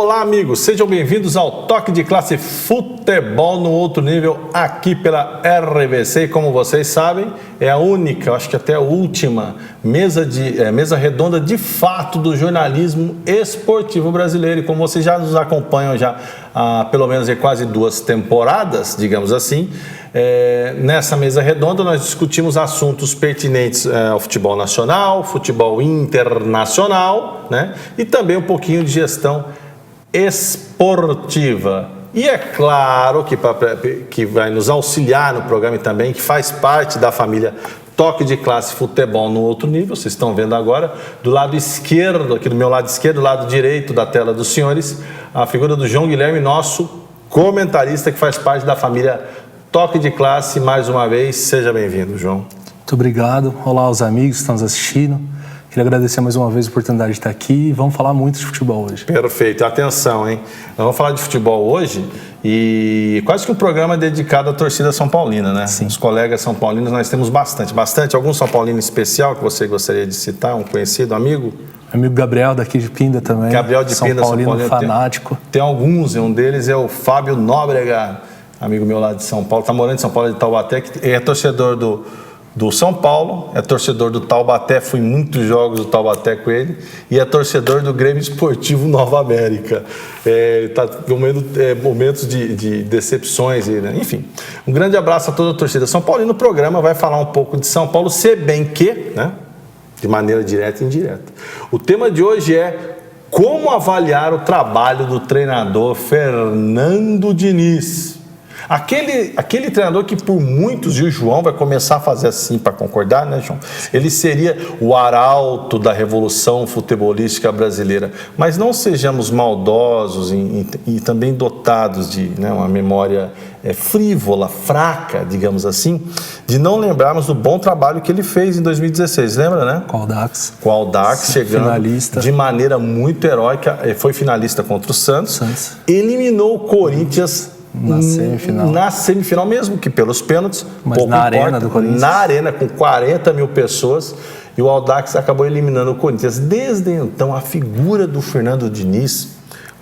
Olá, amigos, sejam bem-vindos ao Toque de Classe Futebol no Outro Nível, aqui pela RBC. E como vocês sabem, é a única, acho que até a última mesa redonda de fato do jornalismo esportivo brasileiro. E como vocês já nos acompanham há pelo menos quase 2 temporadas, digamos assim, nessa mesa redonda nós discutimos assuntos pertinentes ao futebol nacional, futebol internacional, né? E também um pouquinho de gestão esportiva. E é claro que vai nos auxiliar no programa também, que faz parte da família Toque de Classe Futebol no Outro Nível. Vocês estão vendo agora, do lado esquerdo, aqui do meu lado esquerdo, do lado direito da tela dos senhores, a figura do João Guilherme, nosso comentarista que faz parte da família Toque de Classe. Mais uma vez, seja bem-vindo, João. Muito obrigado. Olá aos amigos que estão nos assistindo. Queria agradecer mais uma vez a oportunidade de estar aqui e vamos falar muito de futebol hoje. Perfeito. Atenção, hein? Nós vamos falar de futebol hoje e quase que um programa dedicado à torcida São Paulina, né? Sim. Os colegas são paulinos nós temos bastante. Algum São Paulino especial que você gostaria de citar? Um conhecido, amigo? Amigo Gabriel, daqui de Pinda também. Gabriel de Pinda, São Paulino fanático. Tem alguns, um deles é o Fábio Nóbrega, amigo meu lá de São Paulo. Está morando em São Paulo, de Taubaté, que é torcedor do São Paulo, é torcedor do Taubaté, fui em muitos jogos do Taubaté com ele, e é torcedor do Grêmio Esportivo Nova América. Está vivendo momentos de decepções, né? Enfim. Um grande abraço a toda a torcida São Paulo, e no programa vai falar um pouco de São Paulo, se bem que, né, de maneira direta e indireta. O tema de hoje é como avaliar o trabalho do treinador Fernando Diniz. Aquele treinador que por muitos, e o João vai começar a fazer assim para concordar, né, João? Ele seria o arauto da revolução futebolística brasileira. Mas não sejamos maldosos e também dotados de, né, uma memória frívola, fraca, digamos assim, de não lembrarmos do bom trabalho que ele fez em 2016, lembra, né? Com o Audax chegando finalista. De maneira muito heróica, foi finalista contra o Santos. Eliminou o Corinthians na semifinal, mesmo que pelos pênaltis. Mas na arena do Corinthians. Na arena, com 40 mil pessoas, e o Audax acabou eliminando o Corinthians. Desde então, a figura do Fernando Diniz,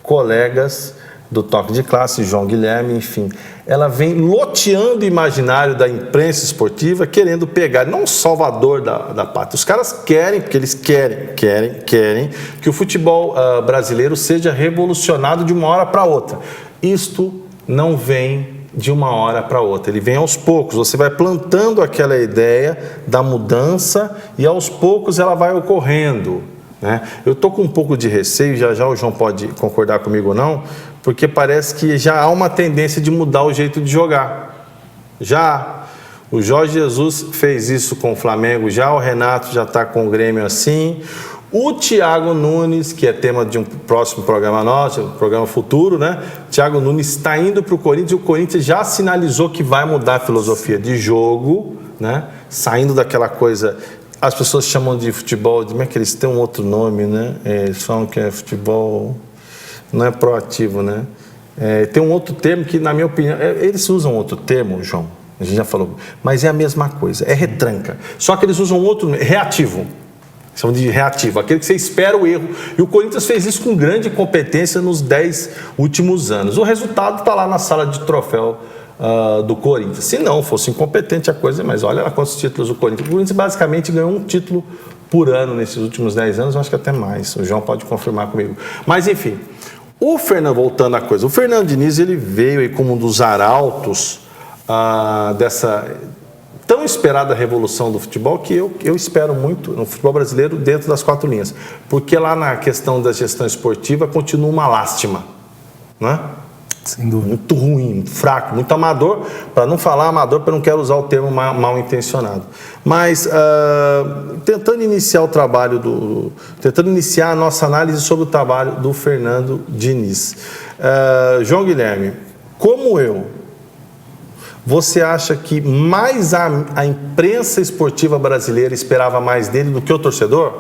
colegas do Toque de Classe, João Guilherme, enfim, ela vem loteando o imaginário da imprensa esportiva, querendo pegar, não o salvador da pátria. Os caras querem, porque eles querem que o futebol brasileiro seja revolucionado de uma hora para outra. Isto não vem de uma hora para outra, ele vem aos poucos. Você vai plantando aquela ideia da mudança e aos poucos ela vai ocorrendo, né? Eu estou com um pouco de receio, já o João pode concordar comigo ou não, porque parece que já há uma tendência de mudar o jeito de jogar. Já o Jorge Jesus fez isso com o Flamengo, já o Renato já está com o Grêmio assim. O Thiago Nunes, que é tema de um próximo programa nosso, um programa futuro, né? Thiago Nunes está indo para o Corinthians e o Corinthians já sinalizou que vai mudar a filosofia de jogo, né? Saindo daquela coisa, as pessoas chamam de futebol, como é que eles têm um outro nome, né? Eles falam que é futebol, não é proativo, né? Tem um outro termo que, na minha opinião, eles usam outro termo, João, a gente já falou, mas é a mesma coisa, é retranca. Só que eles usam outro, reativo. Chamam de reativo, aquele que você espera o erro. E o Corinthians fez isso com grande competência nos 10 últimos anos. O resultado está lá na sala de troféu do Corinthians. Se não fosse incompetente a coisa, mas olha lá quantos títulos o Corinthians. O Corinthians basicamente ganhou um título por ano nesses últimos 10 anos, acho que até mais. O João pode confirmar comigo. Mas enfim, voltando à coisa, o Fernando Diniz, ele veio aí como um dos arautos dessa tão esperada revolução do futebol, que eu espero muito no futebol brasileiro dentro das 4 linhas. Porque lá na questão da gestão esportiva continua uma lástima, né? Sem dúvida. Muito ruim, muito fraco, muito amador, para não falar amador, porque eu não quero usar o termo mal intencionado. Mas tentando iniciar a nossa análise sobre o trabalho do Fernando Diniz. João Guilherme, como você acha que mais a imprensa esportiva brasileira esperava mais dele do que o torcedor?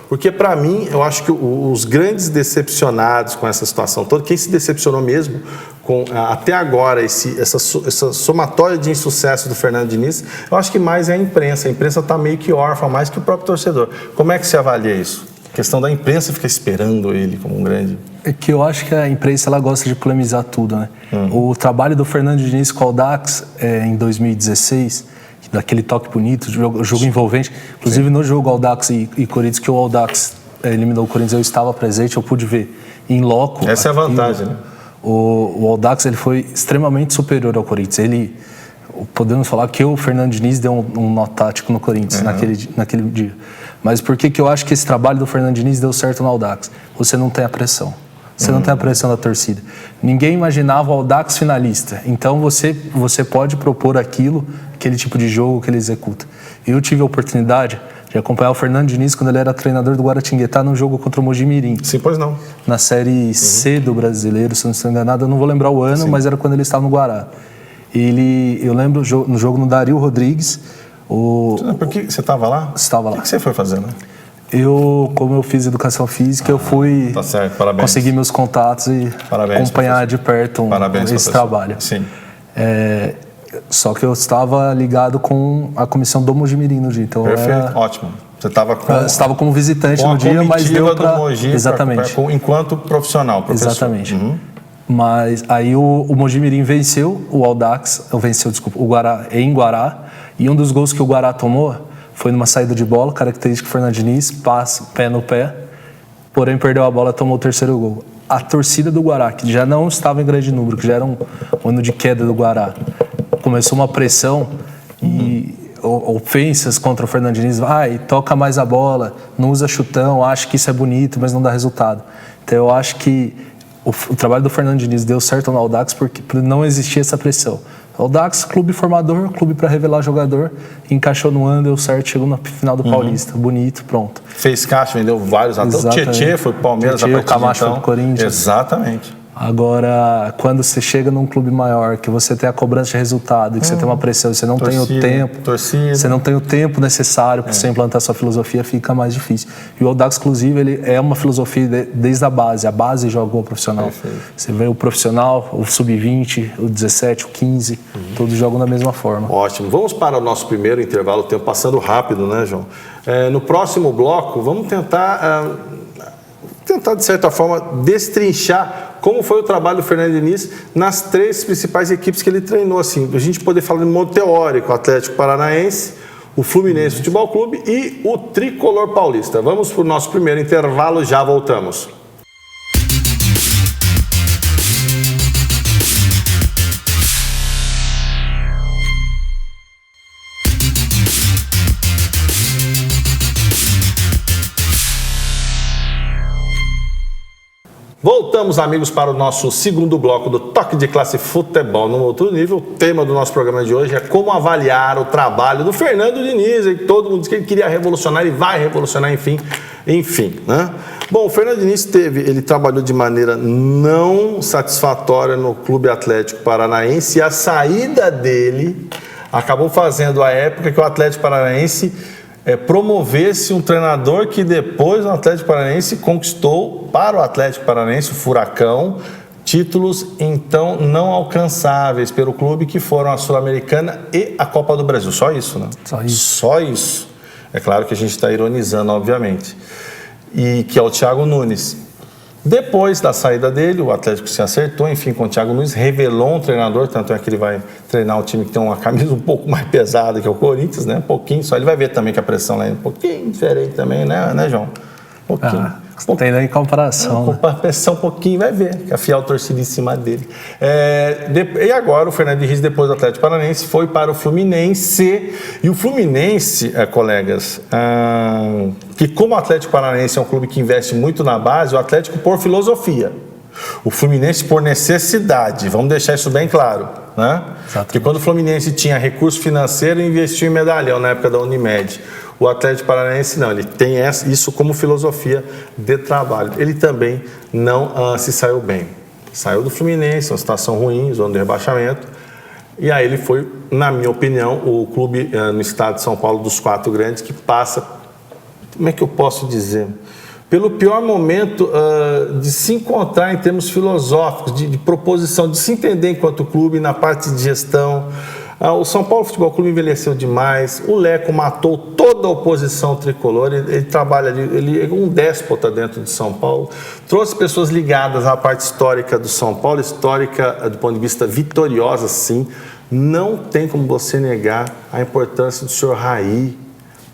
Porque, para mim, eu acho que os grandes decepcionados com essa situação toda, quem se decepcionou mesmo com até agora essa somatória de insucesso do Fernando Diniz, eu acho que mais é a imprensa. A imprensa está meio que órfã, mais que o próprio torcedor. Como é que você avalia isso? A questão da imprensa fica esperando ele como um grande... É que eu acho que a imprensa ela gosta de polemizar tudo, né? O trabalho do Fernando Diniz com o Audax em 2016, daquele toque bonito, jogo envolvente. Inclusive no jogo Audax e Corinthians, que o Audax eliminou o Corinthians, eu estava presente, eu pude ver em loco. Essa é a vantagem, né? O Audax ele foi extremamente superior ao Corinthians. Podemos falar que o Fernando Diniz deu um nó tático no Corinthians naquele dia. Mas por que eu acho que esse trabalho do Fernando Diniz deu certo no Audax? Você não tem a pressão. Você não tem a pressão da torcida. Ninguém imaginava o Audax finalista. Então você pode propor aquele tipo de jogo que ele executa. Eu tive a oportunidade de acompanhar o Fernando Diniz quando ele era treinador do Guaratinguetá no jogo contra o Mojimirim. Sim, pois não. Na Série C do Brasileiro, se não estou enganado, eu não vou lembrar o ano, mas era quando ele estava no Guará. Eu lembro no jogo no Dario Rodrigues. Por que você estava lá? Estava lá. O que você foi fazendo? Como eu fiz educação física, eu fui tá certo. Parabéns. Conseguir meus contatos e acompanhar de perto esse trabalho. Sim. Só que eu estava ligado com a comissão do Mojimirim no dia. Então perfeito, ótimo. Você estava como visitante no dia, mas deu para... Exatamente. Enquanto profissional, professor. Exatamente. Mas aí o Mojimirim venceu o Audax, o Guará em Guará, e um dos gols que o Guará tomou foi numa saída de bola, característica do Fernando Diniz, passa, pé no pé, porém perdeu a bola e tomou o terceiro gol. A torcida do Guará, que já não estava em grande número, que já era um ano de queda do Guará, começou uma pressão e ofensas contra o Fernando Diniz, toca mais a bola, não usa chutão, acha que isso é bonito, mas não dá resultado. Então eu acho que o trabalho do Fernando Diniz deu certo no Audax porque não existia essa pressão. Audax, clube formador, clube para revelar jogador, encaixou no ano, deu certo, chegou na final do Paulista, bonito, pronto. Fez caixa, vendeu vários atletas. O Tietê foi pro Palmeiras, o Camacho foi pro Corinthians. Exatamente. Agora, quando você chega num clube maior, que você tem a cobrança de resultado, que você tem uma pressão, você não tem o tempo, você não tem o tempo necessário para você implantar sua filosofia, fica mais difícil. E o Audax, inclusive, ele é uma filosofia desde a base joga o profissional. Perfeito. Você vê o profissional, o sub-20, o 17, o 15, todos jogam da mesma forma. Ótimo. Vamos para o nosso primeiro intervalo, o tempo passando rápido, né, João? No próximo bloco, vamos tentar, de certa forma, destrinchar como foi o trabalho do Fernando Diniz nas 3 principais equipes que ele treinou. Assim, a gente poder falar de modo teórico, o Atlético Paranaense, o Fluminense Futebol Clube e o Tricolor Paulista. Vamos para o nosso primeiro intervalo, já voltamos. Voltamos, amigos, para o nosso segundo bloco do Toque de Classe Futebol no Outro Nível. O tema do nosso programa de hoje é como avaliar o trabalho do Fernando Diniz. E todo mundo diz que ele queria revolucionar e vai revolucionar, enfim, né? Bom, o Fernando Diniz ele trabalhou de maneira não satisfatória no Clube Atlético Paranaense e a saída dele acabou fazendo a época que o Atlético Paranaense promovesse um treinador que depois o Atlético Paranaense conquistou para o Atlético Paranaense, o Furacão, títulos então não alcançáveis pelo clube, que foram a Sul-Americana e a Copa do Brasil. Só isso, né? Só isso. É claro que a gente está ironizando, obviamente. E que é o Thiago Nunes. Depois da saída dele, o Atlético se acertou, enfim, com o Thiago Nunes, revelou um treinador, tanto é que ele vai treinar o time que tem uma camisa um pouco mais pesada que o Corinthians, né? Um pouquinho só. Ele vai ver também que a pressão lá é um pouquinho diferente também, né, João? Um pouquinho. Não tem nem comparação. Com a pressão um pouquinho, vai ver, que a fiel torcida em cima dele. E agora o Fernando Diniz, depois do Atlético Paranaense, foi para o Fluminense. E o Fluminense, colegas, que como o Atlético Paranaense é um clube que investe muito na base, o Atlético por filosofia. O Fluminense por necessidade, vamos deixar isso bem claro, né? Porque quando o Fluminense tinha recurso financeiro, investiu em medalhão na época da Unimed. O Atlético Paranaense não, ele tem isso como filosofia de trabalho. Ele também não se saiu bem. Saiu do Fluminense, uma situação ruim, zona de rebaixamento. E aí ele foi, na minha opinião, o clube no estado de São Paulo dos 4 grandes que passa, como é que eu posso dizer? Pelo pior momento de se encontrar em termos filosóficos, de proposição, de se entender enquanto clube na parte de gestão. O São Paulo Futebol Clube envelheceu demais, o Leco matou toda a oposição tricolor, ele trabalha ali, ele é um déspota dentro de São Paulo, trouxe pessoas ligadas à parte histórica do São Paulo, histórica do ponto de vista vitoriosa, sim. Não tem como você negar a importância do senhor Raí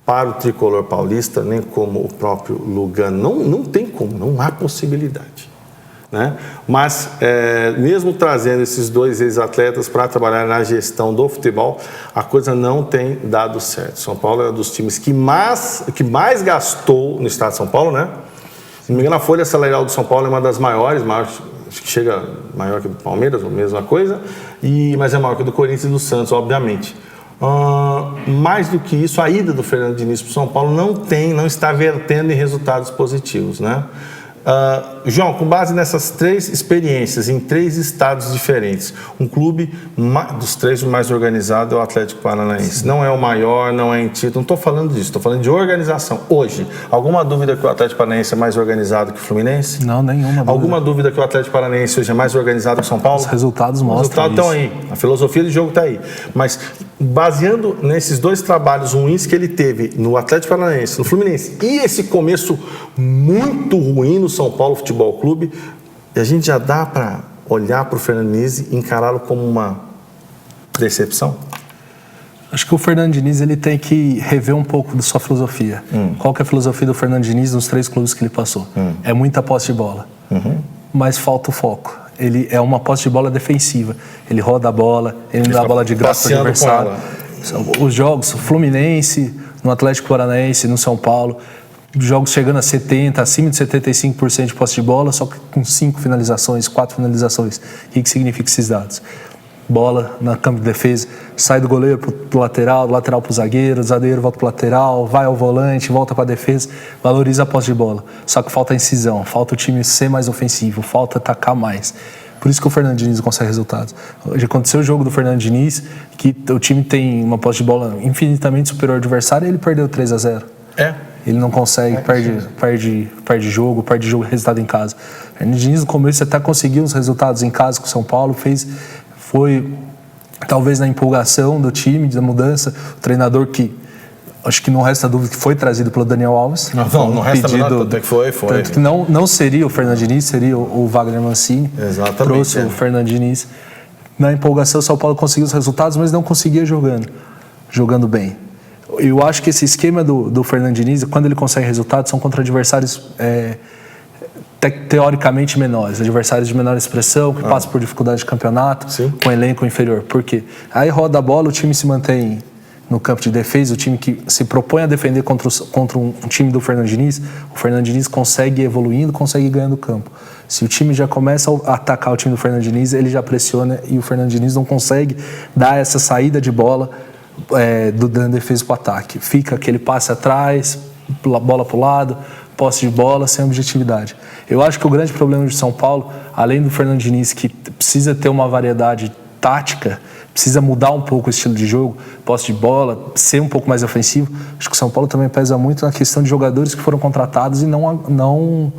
para o tricolor paulista, nem como o próprio Lugano. Não tem como, não há possibilidade. Né? Mas, mesmo trazendo esses dois ex-atletas para trabalhar na gestão do futebol, a coisa não tem dado certo. São Paulo é um dos times que mais gastou no estado de São Paulo, né? Se não me engano, a folha salarial do São Paulo é uma das maiores, acho que chega maior que do Palmeiras, ou a mesma coisa, mas é maior que do Corinthians e do Santos, obviamente. Mais do que isso, a ida do Fernando Diniz para o São Paulo não está vertendo em resultados positivos, né? João, com base nessas 3 experiências em 3 estados diferentes, um clube dos 3 mais organizado é o Atlético Paranaense. Não é o maior, não é em título, não estou falando disso, estou falando de organização. Hoje, alguma dúvida que o Atlético Paranaense é mais organizado que o Fluminense? Não, nenhuma dúvida. Alguma dúvida que o Atlético Paranaense hoje é mais organizado que o São Paulo? Os resultados mostram isso. Os resultados estão aí, a filosofia de jogo está aí. Mas baseando nesses 2 trabalhos ruins que ele teve no Atlético Paranaense, no Fluminense, e esse começo muito ruim no São Paulo Futebol Clube, a gente já dá para olhar para o Fernando Diniz e encará-lo como uma decepção? Acho que o Fernando Diniz ele tem que rever um pouco da sua filosofia. Qual que é a filosofia do Fernando Diniz nos 3 clubes que ele passou? É muita posse de bola, mas falta o foco. Ele é uma posse de bola defensiva. Ele roda a bola, ele não dá a bola de graça para o adversário. Os jogos, Fluminense, no Atlético Paranaense, no São Paulo, jogos chegando a 70%, acima de 75% de posse de bola, só que com 5 finalizações, 4 finalizações. O que significa esses dados? Bola na campo de defesa, sai do goleiro para o lateral, do lateral para o zagueiro volta para o lateral, vai ao volante, volta para a defesa, valoriza a posse de bola. Só que falta incisão, falta o time ser mais ofensivo, falta atacar mais. Por isso que o Fernando Diniz não consegue resultados. Já aconteceu o jogo do Fernando Diniz, que o time tem uma posse de bola infinitamente superior ao adversário e ele perdeu 3-0. Ele não consegue, perde jogo resultado em casa. O Fernando Diniz no começo até conseguiu os resultados em casa com o São Paulo, foi talvez na empolgação do time, da mudança, o treinador que acho que não resta dúvida que foi trazido pelo Daniel Alves. Não resta dúvida que foi. Tanto que não seria o Fernando Diniz, seria o Wagner Mancini. Exatamente. Trouxe o Fernando Diniz. Na empolgação, o São Paulo conseguiu os resultados, mas não conseguia jogando bem. Eu acho que esse esquema do Fernando Diniz, quando ele consegue resultados, são contra adversários teoricamente menores, adversários de menor expressão, que passam por dificuldade de campeonato, com elenco inferior. Por quê? Aí roda a bola, o time se mantém no campo de defesa, o time que se propõe a defender contra um time do Fernando Diniz, o Fernando Diniz consegue ir evoluindo, consegue ir ganhando campo. Se o time já começa a atacar o time do Fernando Diniz, ele já pressiona e o Fernando Diniz não consegue dar essa saída de bola da defesa para o ataque. Fica aquele passe atrás, bola para o lado, posse de bola, sem objetividade. Eu acho que o grande problema de São Paulo, além do Fernando Diniz, que precisa ter uma variedade tática, precisa mudar um pouco o estilo de jogo, posse de bola, ser um pouco mais ofensivo. Acho que o São Paulo também pesa muito na questão de jogadores que foram contratados e não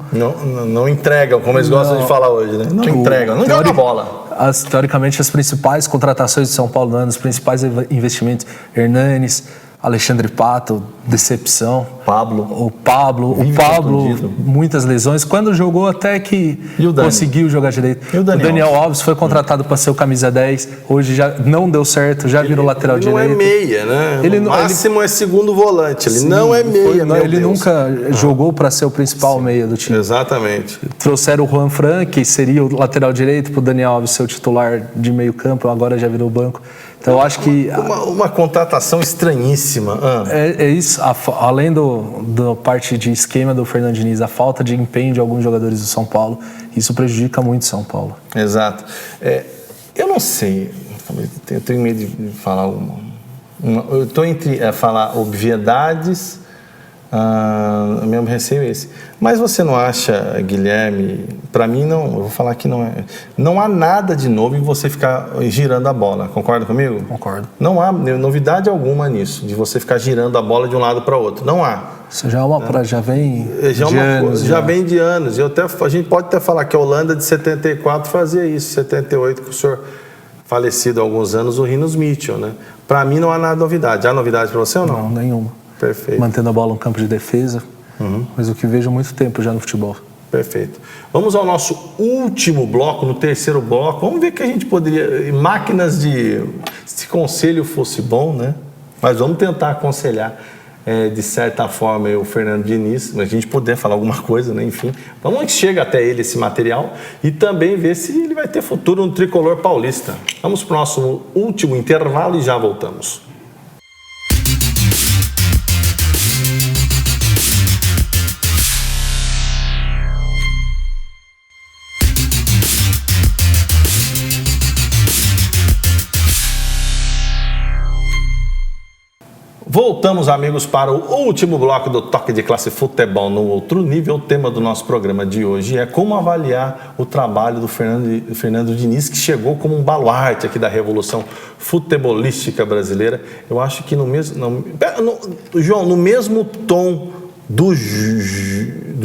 entregam, como eles gostam de falar hoje, né? Não entregam, não jogam bola. Teoricamente, as principais contratações de São Paulo no ano, os principais investimentos, Hernanes, Alexandre Pato, decepção. O Pablo, muitas lesões. Quando jogou até que conseguiu jogar direito. O Daniel Alves foi contratado para ser o camisa 10. Hoje já não deu certo, já virou lateral direito. Ele não é meia, né? O máximo é segundo volante. Ele não é meia, Ele nunca jogou para ser o principal meia do time. Exatamente. Trouxeram o Juan Fran, que seria o lateral direito, para o Daniel Alves ser o titular de meio campo. Agora já virou banco. Então, eu acho que... Uma contratação estranhíssima. É isso. Além da parte de esquema do Fernando Diniz, a falta de empenho de alguns jogadores do São Paulo, isso prejudica muito o São Paulo. Exato. Eu não sei, eu tenho medo de falar eu estou entre falar obviedades, mesmo receio esse. Mas você não acha, Guilherme, para mim não, eu vou falar que não há nada de novo em você ficar girando a bola, concorda comigo? Concordo. Não há novidade alguma nisso, de você ficar girando a bola de um lado para o outro, não há. Isso já vem de anos. Já vem de anos, a gente pode até falar que a Holanda de 74 fazia isso, 78 que o senhor falecido há alguns anos, o Rinus Mitchell, né? Para mim não há nada de novidade. Há novidade para você ou não? Não, nenhuma. Perfeito. Mantendo a bola no campo de defesa, mas o que vejo há muito tempo já no futebol. Perfeito. Vamos ao nosso último bloco, no terceiro bloco. Vamos ver o que a gente poderia... Máquinas de... Se conselho fosse bom, né? Mas vamos tentar aconselhar, de certa forma, o Fernando Diniz. Mas a gente puder falar alguma coisa, né? Enfim, vamos chega até ele esse material e também ver se ele vai ter futuro no tricolor paulista. Vamos para o nosso último intervalo e já voltamos. Voltamos, amigos, para o último bloco do Toque de Classe Futebol no Outro Nível. O tema do nosso programa de hoje é como avaliar o trabalho do Fernando Diniz, que chegou como um baluarte aqui da revolução futebolística brasileira. Eu acho que no mesmo tom do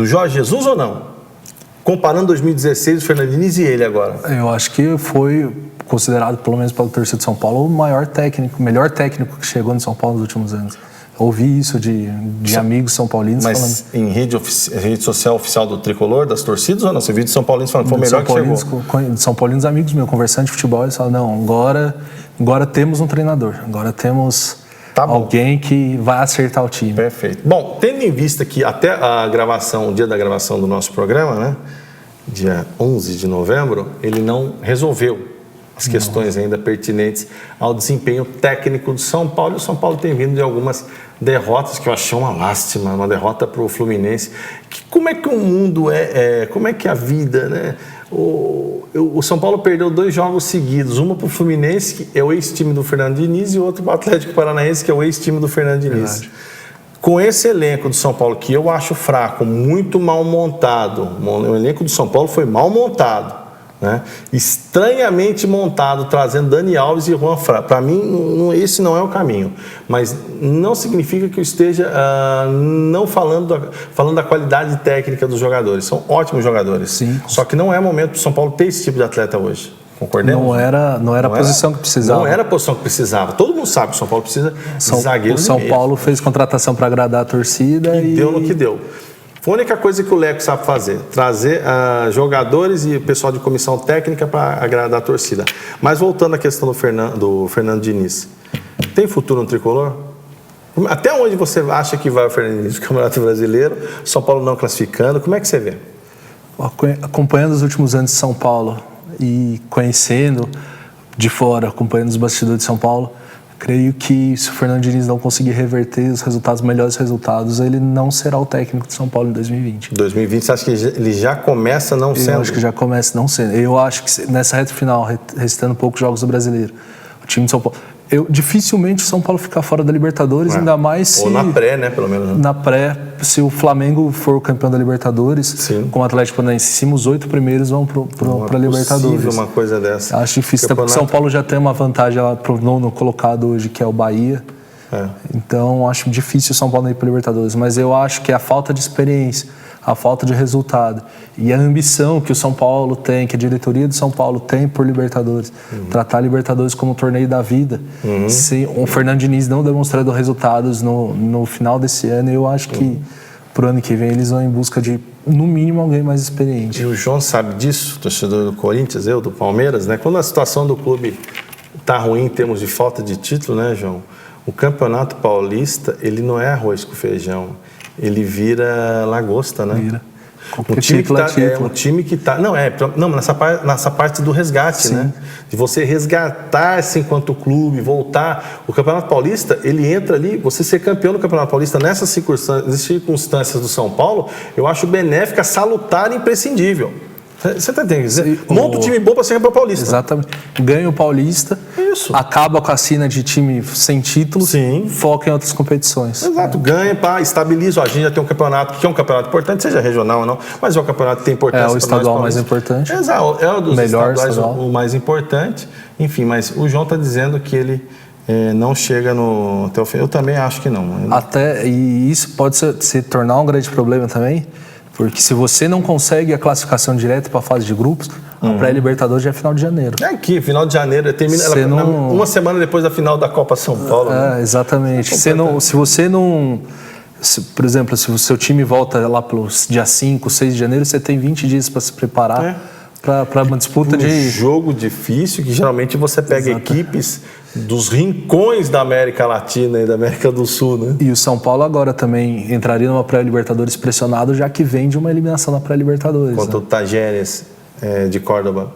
Jorge Jesus ou não? Comparando 2016, o Fernando Diniz e ele agora. Eu acho que foi considerado, pelo menos pelo torcedor de São Paulo, o melhor técnico que chegou no São Paulo nos últimos anos. Eu ouvi isso de amigos são paulinos falando. Mas em rede social oficial do Tricolor, das torcidas, ou não? Você viu de São Paulinos falando que foi o melhor que chegou? De São Paulinos, amigos meus, conversando de futebol, eles falam, não, agora temos um treinador, agora temos alguém que vai acertar o time. Perfeito. Bom, tendo em vista que até o dia da gravação do nosso programa, né, dia 11 de novembro, ele não resolveu as questões ainda pertinentes ao desempenho técnico do São Paulo. E o São Paulo tem vindo de algumas derrotas que eu achei uma lástima, uma derrota para o Fluminense. Como é que o mundo como é que a vida, né? O São Paulo perdeu 2 jogos seguidos, uma para o Fluminense, que é o ex-time do Fernando Diniz, e outro para o Atlético Paranaense, que é o ex-time do Fernando Diniz. Verdade. Com esse elenco do São Paulo, que eu acho fraco, muito mal montado, o elenco do São Paulo foi mal montado, né? Estranhamente montado, trazendo Dani Alves e Juan Fran. Para mim, esse não é o caminho, mas não significa que eu esteja não falando da qualidade técnica dos jogadores. São ótimos jogadores. Sim. Só que não é momento para o São Paulo ter esse tipo de atleta hoje. Concordemos? Não era a posição que precisava. Não era a posição que precisava. Todo mundo sabe que o São Paulo precisa de zagueiros. O São Paulo fez contratação para agradar a torcida e deu no que deu. Foi a única coisa que o Leco sabe fazer, trazer jogadores e pessoal de comissão técnica para agradar a torcida. Mas voltando à questão do Fernando Diniz, tem futuro no Tricolor? Até onde você acha que vai o Fernando Diniz no Campeonato Brasileiro? São Paulo não classificando, como é que você vê? Acompanhando os últimos anos de São Paulo e conhecendo de fora, acompanhando os bastidores de São Paulo, creio que se o Fernando Diniz não conseguir reverter os melhores resultados, ele não será o técnico de São Paulo em 2020. 2020, você acha que ele já começa não sendo? Eu acho que já começa não sendo. Eu acho que nessa reta final, restando poucos jogos do Brasileiro, o time de São Paulo... dificilmente o São Paulo ficar fora da Libertadores, ainda mais se... Ou na pré, né, pelo menos. Né? Na pré, se o Flamengo for o campeão da Libertadores, sim, com o Atlético Paranaense, sim, os 8 primeiros vão para a Libertadores. Não é uma coisa dessa. Acho difícil, porque o São Paulo já tem uma vantagem para o 9º colocado hoje, que é o Bahia. Então, acho difícil o São Paulo ir para a Libertadores. Mas eu acho que a falta de experiência, a falta de resultado e a ambição que o São Paulo tem, que a diretoria do São Paulo tem por Libertadores, tratar a Libertadores como um torneio da vida, se o Fernando Diniz não demonstrando resultados no final desse ano, eu acho que pro ano que vem eles vão em busca de, no mínimo, alguém mais experiente. E o João sabe disso, torcedor do Corinthians, do Palmeiras, né? Quando a situação do clube tá ruim em termos de falta de título, né, João? O Campeonato Paulista, ele não é arroz com feijão. Ele vira lagosta, né? Vira. Um time que tá... Não, nessa parte do resgate, sim, né? De você resgatar-se enquanto clube, voltar. O Campeonato Paulista, ele entra ali, você ser campeão do Campeonato Paulista nessas circunstâncias do São Paulo, eu acho benéfica, salutar e imprescindível. Você está entendendo? Monta um time bom para ser campeão paulista. Exatamente. Ganha o Paulista, isso, acaba com a sina de time sem título, sim, foca em outras competições. Exato, ganha, estabiliza. A gente já tem um campeonato, que é um campeonato importante, seja regional ou não, mas é um campeonato que tem importância. É o estadual mais importante. Exato, é o dos estaduais o mais importante. Enfim, mas o João está dizendo que ele não chega até o fim. Eu também acho que não. E isso pode se tornar um grande problema também, Porque se você não consegue a classificação direta para a fase de grupos, a pré-Libertadores já é final de janeiro. É aqui, final de janeiro, termina uma semana depois da final da Copa São Paulo. Né? Exatamente. Se você não... por exemplo, se o seu time volta lá pelos dia 5, 6 de janeiro, você tem 20 dias para se preparar para uma disputa de... Um jogo difícil, que geralmente você pega equipes dos rincões da América Latina e da América do Sul, né? E o São Paulo agora também entraria numa pré-Libertadores pressionado, já que vem de uma eliminação na pré-Libertadores. Contra o Tajeres de Córdoba.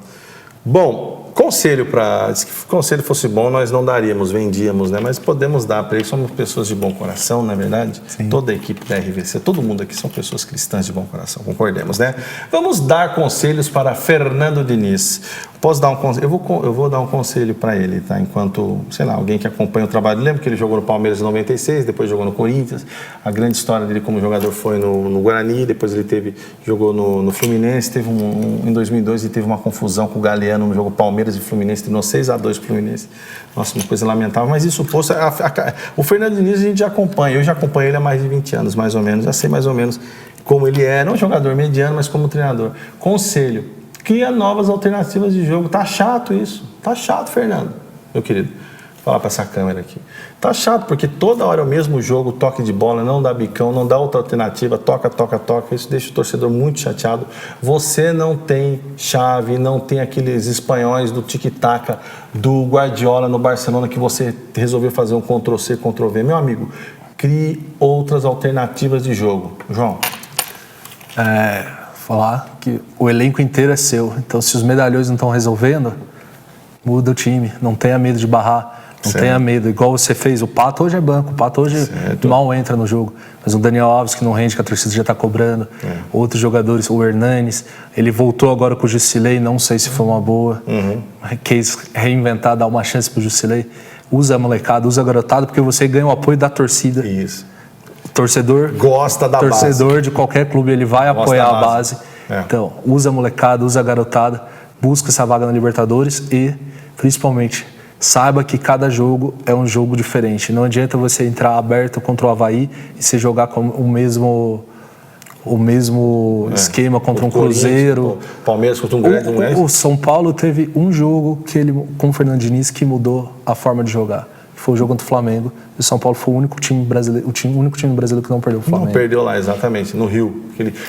Bom, conselho se o conselho fosse bom, nós não daríamos, vendíamos, né? Mas podemos dar para eles, somos pessoas de bom coração, não é verdade? Sim. Toda a equipe da RVC, todo mundo aqui são pessoas cristãs de bom coração, concordemos, né? Vamos dar conselhos para Fernando Diniz. Posso dar um conselho? Eu vou dar um conselho para ele, tá? Enquanto, sei lá, alguém que acompanha o trabalho. Lembra que ele jogou no Palmeiras em 96, depois jogou no Corinthians. A grande história dele como jogador foi no Guarani, depois ele jogou no Fluminense. Em 2002 ele teve uma confusão com o Galeano no jogo Palmeiras e Fluminense, terminou 6-2 pro Fluminense. Nossa, uma coisa lamentável. Mas isso posto, o Fernando Diniz a gente já acompanha. Eu já acompanho ele há mais de 20 anos, mais ou menos. Já sei mais ou menos como ele é. Não um jogador mediano, mas como treinador. Conselho. Cria novas alternativas de jogo. Tá chato isso. Tá chato, Fernando, meu querido. Vou falar para essa câmera aqui. Tá chato, porque toda hora é o mesmo jogo, toque de bola, não dá bicão, não dá outra alternativa, toca. Isso deixa o torcedor muito chateado. Você não tem chave, não tem aqueles espanhóis do tic-tac do Guardiola no Barcelona que você resolveu fazer um Ctrl-C, Ctrl-V. Meu amigo, crie outras alternativas de jogo. João. Falar que o elenco inteiro é seu. Então, se os medalhões não estão resolvendo, muda o time. Não tenha medo de barrar. Não tenha medo. Igual você fez. O Pato hoje é banco. O Pato hoje mal entra no jogo. Mas o Daniel Alves, que não rende, que a torcida já está cobrando. Outros jogadores, o Hernanes. Ele voltou agora com o Jusilei. Não sei se foi uma boa. Quis reinventar, dar uma chance para o Jusilei. Usa a molecada, usa a garotada, porque você ganha o apoio da torcida. Isso. Torcedor gosta da base. Torcedor de qualquer clube, ele vai apoiar a base. Então, usa a molecada, usa a garotada, busca essa vaga na Libertadores e, principalmente, saiba que cada jogo é um jogo diferente. Não adianta você entrar aberto contra o Avaí e você jogar com o mesmo esquema contra um Cruzeiro. Palmeiras contra um grande. O São Paulo teve um jogo com o Fernando Diniz que mudou a forma de jogar. Foi o jogo contra o Flamengo. E o São Paulo foi o único time brasileiro que não perdeu o Flamengo. Não perdeu lá, exatamente, no Rio.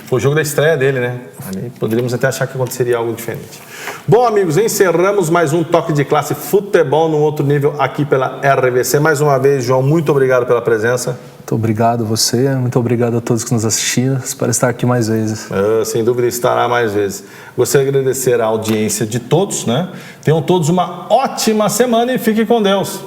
Foi o jogo da estreia dele, né? Ali poderíamos até achar que aconteceria algo diferente. Bom, amigos, encerramos mais um Toque de Classe Futebol num outro nível aqui pela RVC. Mais uma vez, João, muito obrigado pela presença. Muito obrigado a você, muito obrigado a todos que nos assistiram. Espero estar aqui mais vezes. Sem dúvida estará mais vezes. Gostaria de agradecer a audiência de todos, né? Tenham todos uma ótima semana e fiquem com Deus.